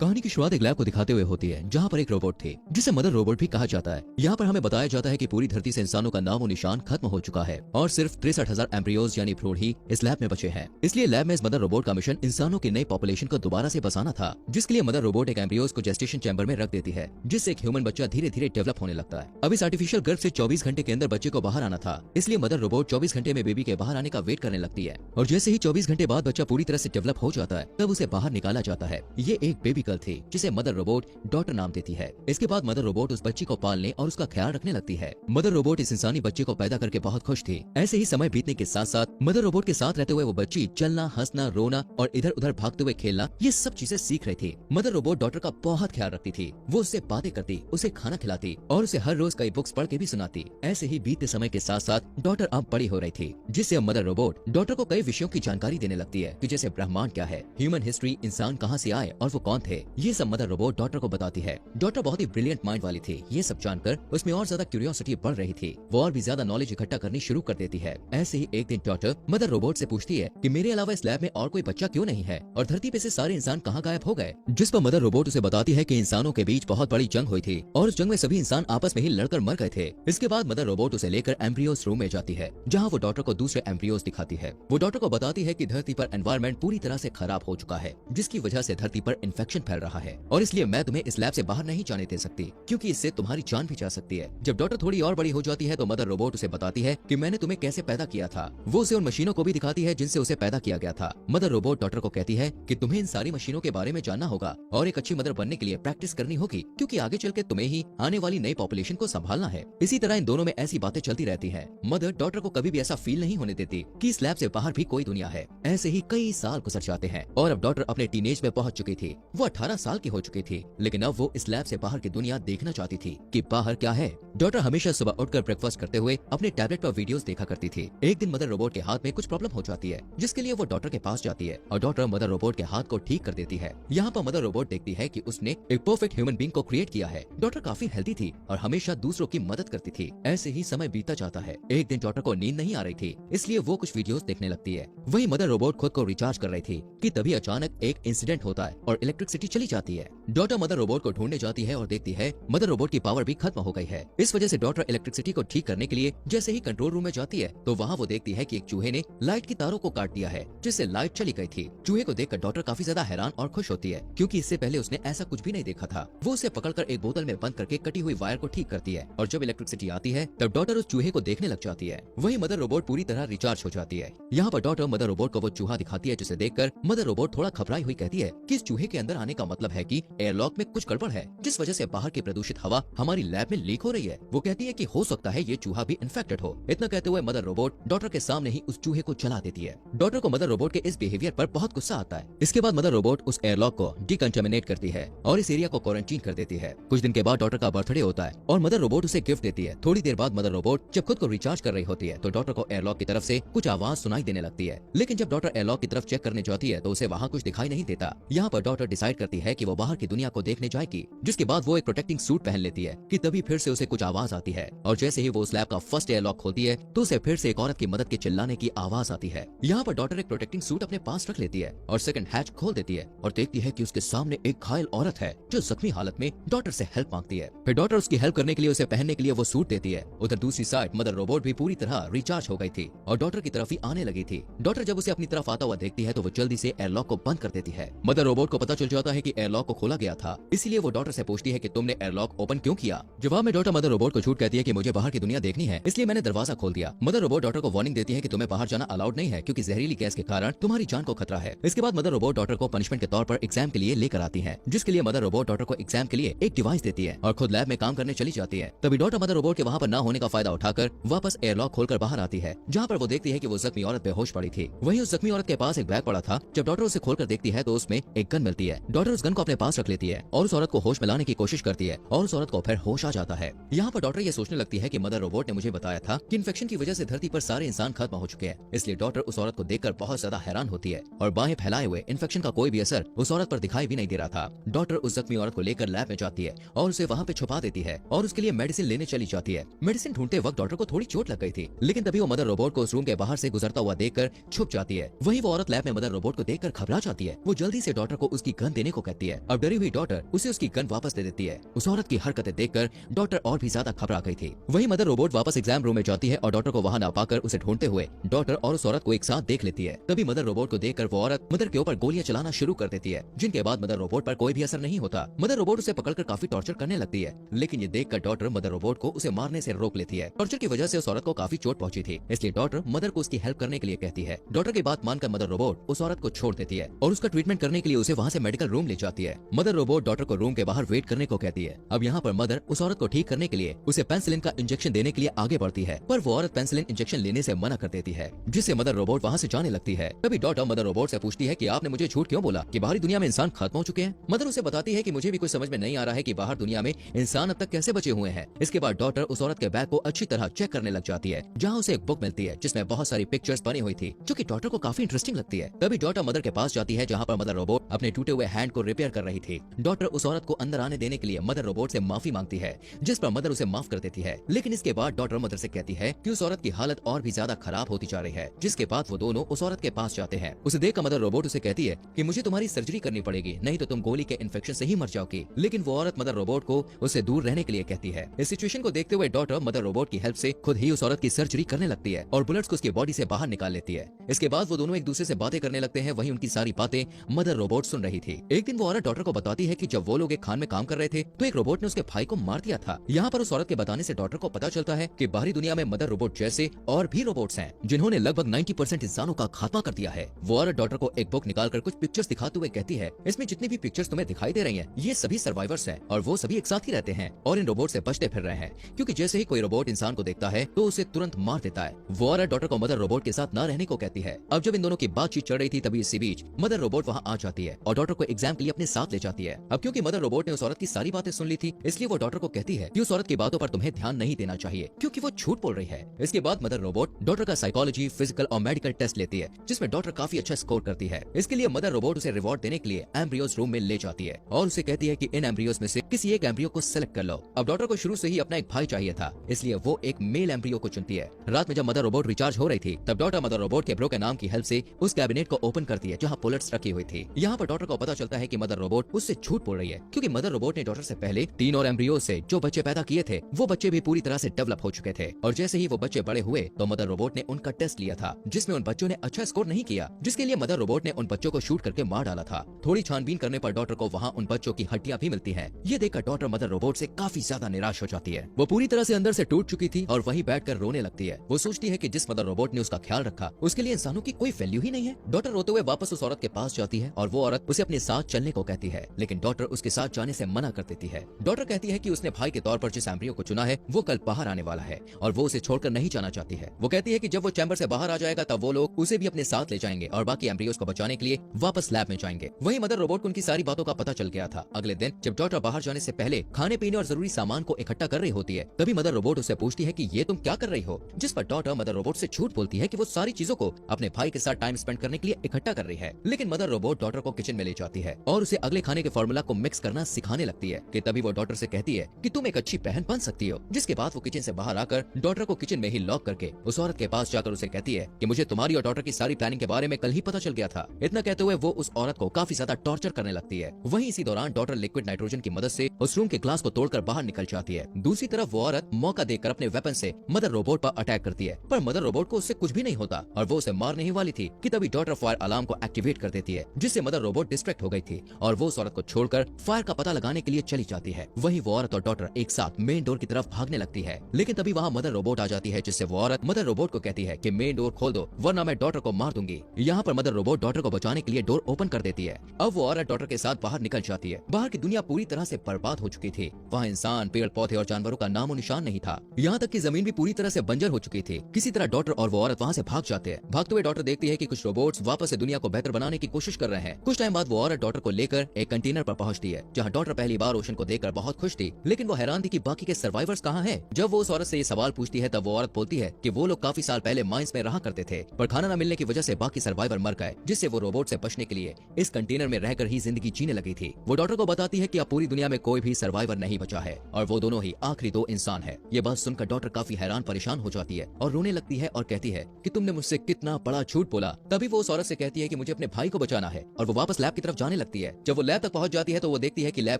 कहानी की शुरुआत एक लैब को दिखाते हुए होती है जहाँ पर एक रोबोट थी जिसे मदर रोबोट भी कहा जाता है। यहाँ पर हमें बताया जाता है कि पूरी धरती से इंसानों का नामो निशान खत्म हो चुका है और सिर्फ 63,000 एम्ब्रियोज यानी भ्रूण ही इस लैब में बचे हैं। इसलिए लैब में इस मदर रोबोट का मिशन इंसानों की नई पॉपुलेशन को दोबारा से बसाना था, जिसके लिए मदर रोबोट एक एम्ब्रियोज को जेस्टेशन चैम्बर में रख देती है, जिससे एक ह्यूमन बच्चा धीरे धीरे डेवलप होने लगता है। अब इस आर्टिफिशियल गर्भ से 24 घंटे के अंदर बच्चे को बाहर आना था, इसलिए मदर रोबोट 24 घंटे में बेबी के बाहर आने का वेट करने लगती है और जैसे ही 24 घंटे बाद बच्चा पूरी तरह से डेवलप हो जाता है तब उसे बाहर निकाला जाता है। ये एक बेबी गर्ल थी जिसे मदर रोबोट डॉटर नाम देती है। इसके बाद मदर रोबोट उस बच्ची को पालने और उसका ख्याल रखने लगती है। मदर रोबोट इस इंसानी बच्चे को पैदा करके बहुत खुश थी। ऐसे ही समय बीतने के साथ साथ मदर रोबोट के साथ रहते हुए वो बच्ची चलना, हंसना, रोना और इधर उधर भागते हुए खेलना, ये सब चीजें सीख रही थी। मदर रोबोट डॉटर का बहुत ख्याल रखती थी। वो उससे बातें करती, उसे खाना खिलाती और उसे हर रोज कई बुक्स पढ़ के भी सुनाती। ऐसे ही बीतते समय के साथ साथ डॉटर अब बड़ी हो रही थी, जिससे अब मदर रोबोट डॉटर को कई विषयों की जानकारी देने लगती है कि जैसे ब्रह्मांड क्या है, ह्यूमन हिस्ट्री, इंसान कहाँ से आए और वो कौन थे, ये सब मदर रोबोट डॉटर को बताती है। डॉटर बहुत ही ब्रिलियंट माइंड वाली थी। ये सब जानकर उसमें और ज्यादा क्यूरियोसिटी बढ़ रही थी। वो और भी ज्यादा नॉलेज इकट्ठा करनी शुरू कर देती है। ऐसे ही एक दिन डॉटर मदर रोबोट से पूछती है कि मेरे अलावा इस लैब में और कोई बच्चा क्यों नहीं है और धरती पे से सारे इंसान कहाँ गायब हो गए। जिस पर मदर रोबोट उसे बताती है कि इंसानों के बीच बहुत बड़ी जंग हुई थी और उस जंग में सभी इंसान आपस में ही लड़कर मर गए थे। इसके बाद मदर रोबोट उसे लेकर एम्ब्रियोस रूम में जाती है, जहाँ वो डॉटर को दूसरे एम्ब्रियोस दिखाती है। वो डॉटर को बताती है कि धरती पर एनवायरमेंट पूरी तरह से खराब हो चुका है, जिसकी वजह से धरती पर इन्फेक्शन फैल रहा है और इसलिए मैं तुम्हें इस लैब से बाहर नहीं जाने दे सकती, क्योंकि इससे तुम्हारी जान भी जा सकती है। जब डॉटर थोड़ी और बड़ी हो जाती है तो मदर रोबोट उसे बताती है कि मैंने तुम्हें कैसे पैदा किया था। वो उसे उन मशीनों को भी दिखाती है जिनसे उसे पैदा किया गया था। मदर रोबोट डॉटर को कहती है कि तुम्हें इन सारी मशीनों के बारे में जानना होगा और एक अच्छी मदर बनने के लिए प्रैक्टिस करनी होगी, क्योंकि आगे चल के तुम्हें ही आने वाली नई पॉपुलेशन को संभालना है। इसी तरह इन दोनों में ऐसी बातें चलती रहती है। मदर डॉटर को कभी भी ऐसा फील नहीं होने देती कि इस लैब से बाहर भी कोई दुनिया है। ऐसे ही कई साल गुजर जाते हैं और अब डॉटर अपने टीनेज में पहुंच चुकी थी। वो 18 साल की हो चुकी थी, लेकिन अब वो इस लैब से बाहर की दुनिया देखना चाहती थी कि बाहर क्या है। डॉटर हमेशा सुबह उठकर ब्रेकफास्ट करते हुए अपने टैबलेट पर वीडियोस देखा करती थी। एक दिन मदर रोबोट के हाथ में कुछ प्रॉब्लम हो जाती है, जिसके लिए वो डॉटर के पास जाती है और डॉटर मदर रोबोट के हाथ को ठीक कर देती है। यहाँ पर मदर रोबोट देखती है कि उसने एक परफेक्ट ह्यूमन बीइंग को क्रिएट किया है। डॉटर काफी हेल्दी थी और हमेशा दूसरों की मदद करती थी। ऐसे ही समय बीतता जाता है। एक दिन डॉटर को नींद नहीं आ रही थी, इसलिए वो कुछ वीडियोस देखने लगती है। वही मदर रोबोट खुद को रिचार्ज कर रही थी कि तभी अचानक एक इंसिडेंट होता है और इलेक्ट्रिसिटी चली जाती है। डॉटर मदर रोबोट को ढूंढने जाती है और देखती है मदर रोबोट की पावर भी खत्म हो गई है। इस वजह से डॉटर इलेक्ट्रिसिटी को ठीक करने के लिए जैसे ही कंट्रोल रूम में जाती है तो वहाँ वो देखती है कि एक चूहे ने लाइट की तारों को काट दिया है, जिससे लाइट चली गई थी। चूहे को देखकर डॉटर काफी ज्यादा हैरान और खुश होती है, क्योंकि इससे पहले उसने ऐसा कुछ भी नहीं देखा था। वो उसे पकड़कर एक बोतल में बंद करके कटी हुई वायर को ठीक करती है और जब इलेक्ट्रिसिटी आती है तब डॉटर उस चूहे को देखने लग जाती है। वही मदर रोबोट पूरी तरह रिचार्ज हो जाती है। यहाँ पर डॉटर मदर रोबोट को वो चूहा दिखाती है, जिसे देखकर मदर रोबोट थोड़ा घबराई हुई कहती है कि इस चूहे के अंदर आने का मतलब है कि एयरलॉक में कुछ गड़बड़ है, जिस वजह से बाहर की प्रदूषित हवा हमारी लैब में लीक हो रही है। वो कहती है कि हो सकता है ये चूहा भी इन्फेक्टेड हो। इतना कहते हुए मदर रोबोट डॉटर के सामने ही उस चूहे को जला देती है। डॉटर को मदर रोबोट के इस बिहेवियर पर बहुत गुस्सा आता है। इसके बाद मदर रोबोट उस एयरलॉक को डिकंटामिनेट करती है और इस एरिया को क्वारंटीन कर देती है। कुछ दिन के बाद डॉटर का बर्थडे होता है और मदर रोबोट उसे गिफ्ट देती है। थोड़ी देर बाद मदर रोबोट जब खुद को रिचार्ज कर रही होती है तो डॉटर को एयरलॉक की तरफ से कुछ आवाज सुनाई देने लगती है, लेकिन जब डॉटर एयरलॉक की तरफ चेक करने जाती है तो उसे वहाँ कुछ दिखाई नहीं देता। यहाँ पर डॉटर डिसाइड करती है कि वो बाहर की दुनिया को देखने जाएगी, जिसके बाद वो एक प्रोटेक्टिंग सूट पहन लेती है कि तभी फिर से उसे कुछ आवाज आती है और जैसे ही वो उस लैब का फर्स्ट एयरलॉक खोलती है तो उसे फिर से एक औरत की मदद के चिल्लाने की आवाज आती है। यहाँ पर डॉटर एक प्रोटेक्टिंग सूट अपने पास रख लेती है और सेकंड हैच खोल देती है और देखती है कि उसके सामने एक घायल औरत है जो जख्मी हालत में डॉटर से हेल्प मांगती है। फिर डॉटर उसकी हेल्प करने के लिए उसे पहनने के लिए वो सूट देती है। उधर दूसरी साइड मदर रोबोट भी पूरी तरह रिचार्ज हो गई थी और डॉटर की तरफ ही आने लगी थी। डॉटर जब उसे अपनी तरफ आता हुआ देखती है तो वो जल्दी से एयरलॉक को बंद कर देती है। मदर रोबोट को पता चल जाता है कि एयरलॉक को खोला गया था, इसीलिए वो डॉटर से पूछती है कि तुमने एयरलॉक ओपन क्यों किया। जवाब में डॉटर मदर रोबोट को झूठ कहती है कि मुझे बाहर की दुनिया देखनी है, इसलिए मैंने दरवाजा खोल दिया। मदर रोबोट डॉटर को वार्निंग देती है कि तुम्हें बाहर जाना अलाउड नहीं है, क्योंकि जहरीली गैस के कारण तुम्हारी जान को खतरा है। इसके बाद मदर रोबोट डॉटर को पनिशमेंट के तौर पर एग्जाम के लिए लेकर आती है, जिसके लिए मदर रोबोट डॉटर को एग्जाम के लिए एक डिवाइस देती है और खुद लैब में काम करने चली जाती है। तभी डॉटर मदर रोबोट के वहाँ पर न होने का फायदा उठाकर वापस एयरलॉक खोलकर बाहर आती है, जहाँ पर वो देखती है कि वो जख्मी औरत बेहोश पड़ी थी। वहीं उस जख्मी औरत के पास एक बैग पड़ा था। जब डॉटर उसे खोलकर देखती है तो उसमें एक गन मिलती है। डॉटर उस गन को अपने पास रख लेती है और उस औरत को होश में लाने की कोशिश करती है और उस औरत को फिर होश आ जाता है। यहाँ पर डॉटर ये सोचने लगती है कि मदर रोबोट ने मुझे बताया था कि इन्फेक्शन की वजह से धरती पर सारे इंसान खत्म हो चुके हैं, इसलिए डॉटर उस औरत को देखकर बहुत ज्यादा हैरान होती है और बाहें फैलाए हुए इन्फेक्शन का कोई भी असर उस औरत पर दिखाई भी नहीं दे रहा था। डॉटर उस जख्मी औरत को लेकर लैब में जाती है और उसे वहाँ पे छुपा देती है और उसके लिए मेडिसिन लेने चली जाती है। मेडिसिन ढूंढते वक्त डॉटर को थोड़ी चोट लग गई थी, लेकिन तभी वो मदर रोबोट को उस रूम के बाहर से गुजरता हुआ देखकर छुप जाती है। वहीं वो औरत लैब में मदर रोबोट को देखकर घबरा जाती है। वो जल्दी से डॉटर को उसकी गन देने को कहती है। अब डरी हुई डॉटर उसे उसकी गन वापस दे देती है। उस औरत की हरकतें देखकर डॉटर और भी ज्यादा घबरा गई थी। वही मदर रोबोट वापस एग्जाम रूम में जाती है और डॉटर को वहाँ ना पाकर उसे ढूंढते हुए डॉटर और उस औरत को एक साथ देख लेती है। तभी मदर रोबोट को देखकर वो औरत मदर के ऊपर गोलियां चलाना शुरू कर देती है, जिनके बाद मदर रोबोट पर कोई भी असर नहीं होता। मदर रोबोट उसे पकड़कर काफी टॉर्चर करने लगती है, लेकिन ये देखकर डॉटर मदर रोबोट को उसे मारने से रोक लेती है। टॉर्चर की वजह से उस औरत को काफी चोट पहुंची थी, इसलिए डॉटर मदर को उसकी हेल्प करने के लिए कहती है। डॉटर की बात मानकर मदर रोबोट उस औरत को छोड़ देती है और उसका ट्रीटमेंट करने के लिए उसे वहाँ से मेडिकल रूम ले जाती है। मदर रोबोट डॉटर को रूम के बाहर वेट करने को कहती है। अब यहाँ पर मदर उस औरत को ठीक करने के लिए उसे पेनिसिलिन का इंजेक्शन देने के लिए आगे बढ़ती है, पर वो औरत पेनिसिलिन इंजेक्शन लेने से मना कर देती है, जिससे मदर रोबोट वहाँ से जाने लगती है। तभी डॉटर मदर रोबोट से पूछती है कि आपने मुझे झूठ क्यों बोला कि बाहरी दुनिया में इंसान खत्म हो चुके हैं। मदर उसे बताती है कि मुझे भी कुछ समझ में नहीं आ रहा है कि बाहर दुनिया में इंसान अब तक कैसे बचे हुए हैं। इसके बाद डॉटर उस औरत के बैग को अच्छी तरह चेक करने लग जाती है, जहाँ उसे एक बुक मिलती है जिसमें बहुत सारी पिक्चर्स बनी हुई थी, जो कि डॉटर को काफी इंटरेस्टिंग लगती है। तभी डॉटर मदर के पास जाती है, जहाँ पर मदर रोबोट अपने टूटे हुए हैंड को रिपेयर कर रही थी। डॉटर उस औरत को अंदर आने देने के लिए मदर रोबोट से माफी मांगती है, जिस पर मदर उसे माफ कर देती है। लेकिन इसके बाद डॉटर मदर से कहती है कि उस औरत की हालत और भी ज्यादा खराब होती जा रही है, जिसके बाद वो दोनों उस औरत के पास जाते हैं। उसे देखकर मदर रोबोट उसे कहती है कि मुझे तुम्हारी सर्जरी करनी पड़ेगी, नहीं तो तुम गोली के इन्फेक्शन से ही मर जाओगी। लेकिन वो औरत मदर रोबोट को उससे दूर रहने के लिए कहती है। इस सिचुएशन को देखते हुए डॉटर मदर रोबोट की हेल्प से खुद ही उस औरत की सर्जरी करने लगती है और बुलेट्स को उसकी बॉडी से बाहर निकाल लेती है। इसके बाद वो दोनों एक दूसरे से बातें करने लगते हैं। वहीं उनकी सारी बातें मदर रोबोट सुन रही थी। एक दिन वो औरत डॉटर को बताती है कि जब वो लोग एक खान में काम कर रहे थे तो एक रोबोट ने उसके भाई को मार दिया था। यहाँ पर उस औरत के बताने से डॉटर को पता चलता है कि बाहरी दुनिया में मदर रोबोट जैसे और भी रोबोट्स हैं, जिन्होंने लगभग 90% इंसानों का खात्मा कर दिया है। वो औरत डॉटर को एक बुक निकालकर कुछ पिक्चर्स दिखाते हुए कहती है, इसमें जितनी भी पिक्चर्स तुम्हें दिखाई दे रही हैं, ये सभी सर्वाइवर्स हैं और वो सभी एक साथ ही रहते हैं और इन रोबोट से बचते फिर रहे हैं, क्योंकि जैसे ही कोई रोबोट इंसान को देखता है तो उसे तुरंत मार देता है। वो औरत डॉटर को मदर रोबोट के साथ न रहने को कहती है। अब जब इन दोनों की बातचीत चल रही थी तभी इसी बीच मदर रोबोट वहाँ आ जाती है और डॉटर को एग्जाम के लिए अपने साथ ले जाती है। अब क्योंकि मदर रोबोट ने उस औरत की सारी बातें सुन ली थी, इसलिए वो डॉटर को कहती है कि उस औरत की बातों पर तुम्हें ध्यान नहीं देना चाहिए, क्योंकि वो झूठ बोल रही है। इसके बाद मदर रोबोट डॉटर का साइकोलॉजी, फिजिकल और मेडिकल टेस्ट लेती है, जिसमें डॉटर काफी अच्छा स्कोर करती है। इसके लिए मदर रोबोट उसे रिवॉर्ड देने के लिए एम्ब्रियोस रूम में ले जाती है और उसे कहती है कि इन एम्ब्रियोस में से किसी एक एम्ब्रियो को सेलेक्ट कर लो। अब डॉटर को शुरू से ही अपना एक भाई चाहिए था, इसलिए वो एक मेल एम्ब्रियो को चुनती है। रात में जब मदर रोबोट रिचार्ज हो रही थी तब डॉटर मदर रोबोट के ब्रो के नाम की हेल्प से उस कैबिनेट को ओपन करती है जहाँ बुलेट्स रखी हुई थी। यहाँ पर डॉटर को पता चलता है कि मदर रोबोट उससे झूठ बोल रही है, क्योंकि मदर रोबोट ने डॉटर से पहले 3 और एम्ब्रियो से जो बच्चे पैदा किए थे वो बच्चे भी पूरी तरह से डेवलप हो चुके थे और जैसे ही वो बच्चे बड़े हुए तो मदर रोबोट ने उनका टेस्ट लिया था, जिसमें उन बच्चों ने अच्छा स्कोर नहीं किया, जिसके लिए मदर रोबोट ने उन बच्चों को शूट करके मार डाला था। थोड़ी छानबीन करने पर डॉटर को वहाँ उन बच्चों की हड्डियां भी मिलती है। ये देखकर डॉटर मदर रोबोट से काफी ज्यादा निराश हो जाती है। वो पूरी तरह से अंदर से टूट चुकी थी और वहीं बैठकर रोने लगती है। वो सोचती है कि जिस मदर रोबोट ने उसका ख्याल रखा उसके लिए इंसानों की कोई वैल्यू ही नहीं है। डॉटर रोते हुए वापस उस औरत के पास जाती है और वो औरत उसे अपने साथ चलने को कहती है, लेकिन डॉटर उसके साथ जाने से मना कर देती है। डॉटर कहती है कि उसने भाई के तौर पर जिस एम्ब्रियो को चुना है वो कल बाहर आने वाला है और वो उसे छोड़कर नहीं जाना चाहती है। वो कहती है कि जब वो चैम्बर से बाहर आ जाएगा तब वो लोग उसे भी अपने साथ ले जाएंगे और बाकी एम्ब्रियोस को बचाने के लिए वापस लैब में जाएंगे। वहीं मदर रोबोट को उनकी सारी बातों का पता चल गया था। अगले दिन जब डॉटर बाहर जाने से पहले खाने पीने और जरूरी सामान को इकट्ठा कर रही होती है तभी मदर रोबोट उससे पूछती है कि ये तुम क्या कर रही हो, जिस पर डॉटर मदर रोबोट से झूठ बोलती है कि वो सारी चीजों को अपने भाई के साथ टाइम स्पेंड करने के लिए इकट्ठा कर रही है। लेकिन मदर रोबोट डॉटर को किचन में ले जाती है और उसे अगले खाने के फॉर्मूला को मिक्स करना सिखाने लगती है कि तभी वो डॉटर से कहती है कि तुम एक अच्छी बहन बन सकती हो। जिसके बाद वो किचन से बाहर आकर डॉटर को किचन में ही लॉक करके उस औरत के पास जाकर उसे कहती है कि मुझे तुम्हारी और डॉटर की सारी प्लानिंग के बारे में कल ही पता चल गया था। इतना कहते हुए वो उस औरत को काफी ज्यादा टॉर्चर करने लगती है। वहीं इसी दौरान डॉटर लिक्विड नाइट्रोजन की मदद से उस रूम के ग्लास को तोड़कर बाहर निकल जाती है। दूसरी तरफ वो औरत मौका देखकर अपने वेपन से मदर रोबोट पर अटैक करती है, पर मदर रोबोट को उससे कुछ भी नहीं होता और वो उसे मारने ही वाली थी कि तभी डॉटर फायर अलार्म को एक्टिवेट कर देती है, जिससे मदर रोबोट डिस्ट्रैक्ट हो गई थी और वो उस औरत को छोड़कर फायर का पता लगाने के लिए चली जाती है। वहीं वो औरत और डॉटर एक साथ मेन डोर की तरफ भागने लगती है, लेकिन तभी वहाँ मदर रोबोट आ जाती है, जिससे वो औरत मदर रोबोट को कहती है कि मेन डोर खोल दो वरना मैं डॉटर को मार दूंगी। यहाँ पर मदर रोबोट डॉटर को बचाने के लिए डोर ओपन कर देती है। अब वो औरत डॉटर के साथ बाहर निकल जाती है। बाहर की दुनिया पूरी तरह से बर्बाद हो चुकी थी। वहाँ इंसान, पेड़ पौधे और जानवरों का नामो निशान नहीं था। यहाँ तक कि जमीन भी पूरी तरह से बंजर हो चुकी थी। किसी तरह डॉटर और वो औरत वहाँ से भाग जाते हैं। भागते हुए डॉटर देखती है कि कुछ रोबोट्स वापस से दुनिया को बेहतर बनाने की कोशिश कर रहे हैं। कुछ टाइम बाद वो औरत डॉटर को लेकर एक कंटेनर पर पहुंचती है, जहाँ डॉटर पहली बार ओशन को देखकर बहुत खुश थी, लेकिन वो हैरान थी कि बाकी के सर्वाइवर्स कहाँ हैं। जब वो उस औरत से ये सवाल पूछती है तब वो औरत बोलती है कि वो लोग काफी साल पहले माइंस में रहा करते थे, पर खाना न मिलने की वजह से बाकी सर्वाइवर मर गए, जिससे वो रोबोट से बचने के लिए इस कंटेनर में रहकर ही जिंदगी जीने लगी थी। वो डॉटर को बताती है कि अब पूरी दुनिया में कोई भी सर्वाइवर नहीं बचा है और वो दोनों ही आखिरी 2 इंसान है। ये बात सुनकर डॉटर काफी हैरान परेशान हो जाती है और रोने लगती है और कहती है कि तुमने मुझसे कितना बड़ा झूठ बोला। तभी वो उस औरत से कहती है कि मुझे अपने भाई को बचाना है और वो वापस लैब की तरफ जाने बताने लगती है। जब वो लैब तक पहुंच जाती है तो वो देखती है कि लैब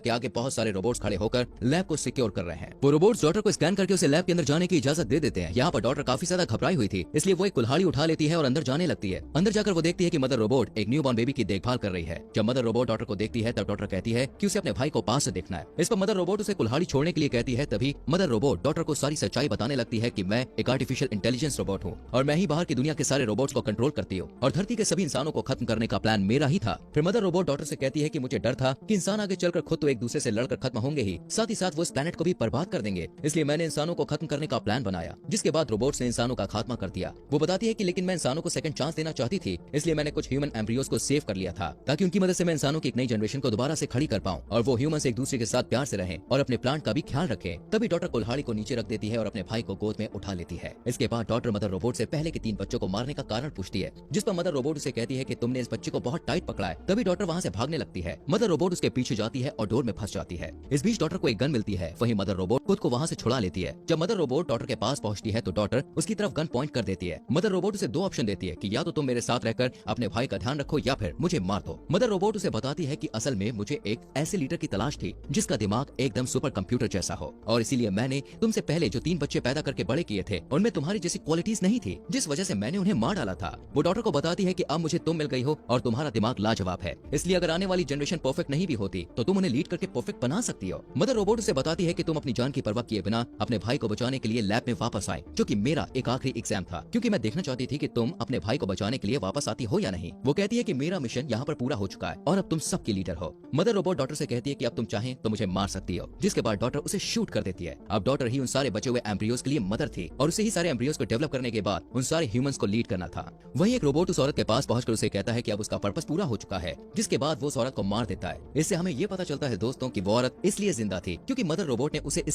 के आगे बहुत सारे रोबोट्स खड़े होकर लैब को सिक्योर कर रहे हैं। वो रोबोट्स डॉटर को स्कैन करके उसे लैब के अंदर जाने की इजाजत दे देते हैं। यहाँ पर डॉटर काफी ज्यादा घबराई हुई थी, इसलिए वो एक कुल्हाड़ी उठा लेती है और अंदर जाने लगती है। अंदर जाकर वो देखती है कि मदर रोबोट एक न्यूबॉर्न बेबी की देखभाल कर रही है। जब मदर रोबोट डॉटर को देखती है तब डॉटर कहती है कि उसे अपने भाई को पास से देखना है। इस पर मदर रोबोट उसे कुल्हाड़ी छोड़ने के लिए कहती है। तभी मदर रोबोट डॉटर को सारी सच्चाई बताने लगती है कि मैं एक आर्टिफिशियल इंटेलिजेंस रोबोट हूँ और मैं ही बाहर की दुनिया के सारे रोबोट्स को कंट्रोल करती हूँ और धरती के सभी इंसानों को खत्म करने का प्लान मेरा ही था। फिर मदर रोबोट डॉटर से कहती है कि मुझे डर था कि इंसान आगे चलकर खुद तो एक दूसरे से लड़कर खत्म होंगे ही, साथ ही साथ वो इस प्लेनेट को भी बर्बाद कर देंगे, इसलिए मैंने इंसानों को खत्म करने का प्लान बनाया। जिसके बाद रोबोट्स ने इंसानों का खात्मा कर दिया। वो बताती है कि लेकिन मैं इंसानों को सेकंड चांस देना चाहती थी, इसलिए मैंने कुछ ह्यूमन एम्ब्रियोज को सेव कर लिया था ताकि उनकी मदद से मैं इंसानों की एक नई जनरेशन को दोबारा से खड़ी कर पाऊं और वो ह्यूमंस एक दूसरे के साथ प्यार से रहें और अपने प्लांट का भी ख्याल रखें। तभी डॉटर कुल्हाड़ी को नीचे रख देती है और अपने भाई को गोद में उठा लेती है। इसके बाद डॉटर मदर रोबोट से पहले के 3 बच्चों को मारने का कारण पूछती है, जिस पर मदर रोबोट उसे कहती है कि तुमने इस बच्चे को बहुत टाइट पकड़ा है। तभी डॉटर वहाँ से भागने लगती है। मदर रोबोट उसके पीछे जाती है और डोर में फंस जाती है। इस बीच डॉटर को एक गन मिलती है, वहीं मदर रोबोट खुद को वहाँ से छुड़ा लेती है। जब मदर रोबोट डॉटर के पास पहुंचती है तो डॉटर उसकी तरफ गन पॉइंट कर देती है। मदर रोबोट उसे 2 ऑप्शन देती है कि या तो तुम मेरे साथ रहकर अपने भाई का ध्यान रखो या फिर मुझे मार दो। मदर रोबोट उसे बताती है कि असल में मुझे एक ऐसे लीडर की तलाश थी जिसका दिमाग एकदम सुपर कंप्यूटर जैसा हो और इसीलिए मैंने तुमसे पहले जो 3 बच्चे पैदा करके बड़े किए थे उनमें तुम्हारी जैसी क्वालिटीज नहीं थी, जिस वजह से मैंने उन्हें मार डाला था। वो डॉटर को बताती है कि अब मुझे तुम मिल गई हो और तुम्हारा दिमाग लाजवाब है, इसलिए अगर आने वाली जनरेशन परफेक्ट नहीं भी होती तो तुम उन्हें लीड करके परफेक्ट बना सकती हो। मदर रोबोट उसे बताती है कि तुम अपनी जान की परवाह किए बिना अपने भाई को बचाने के लिए लैब में वापस आए, जो कि मेरा एक आखिरी एग्जाम था, क्योंकि मैं देखना चाहती थी कि तुम अपने भाई को बचाने के लिए वापस आती हो या नहीं। वो कहती है कि मेरा मिशन यहाँ पर पूरा हो चुका है और अब तुम सबकी लीडर हो। मदर रोबोट डॉटर से कहती है कि अब तुम चाहें तो मुझे मार सकती हो, जिसके बाद डॉटर उसे शूट कर देती है। अब डॉटर ही उन सारे बचे हुए एम्ब्रियोज के लिए मदर थी और उसे ही सारे एम्ब्रियोज को डेवलप करने के बाद उन सारे ह्यूमंस को लीड करना था। वहीं एक रोबोट उस औरत के पास पहुंचकर उसे कहता है कि अब उसका पर्पस पूरा हो चुका है, जिसके बाद वो उस औरत को मार देता है। इससे हमें ये पता चलता है दोस्तों कि वो औरत इसलिए जिंदा थी क्योंकि मदर रोबोट ने उसे इस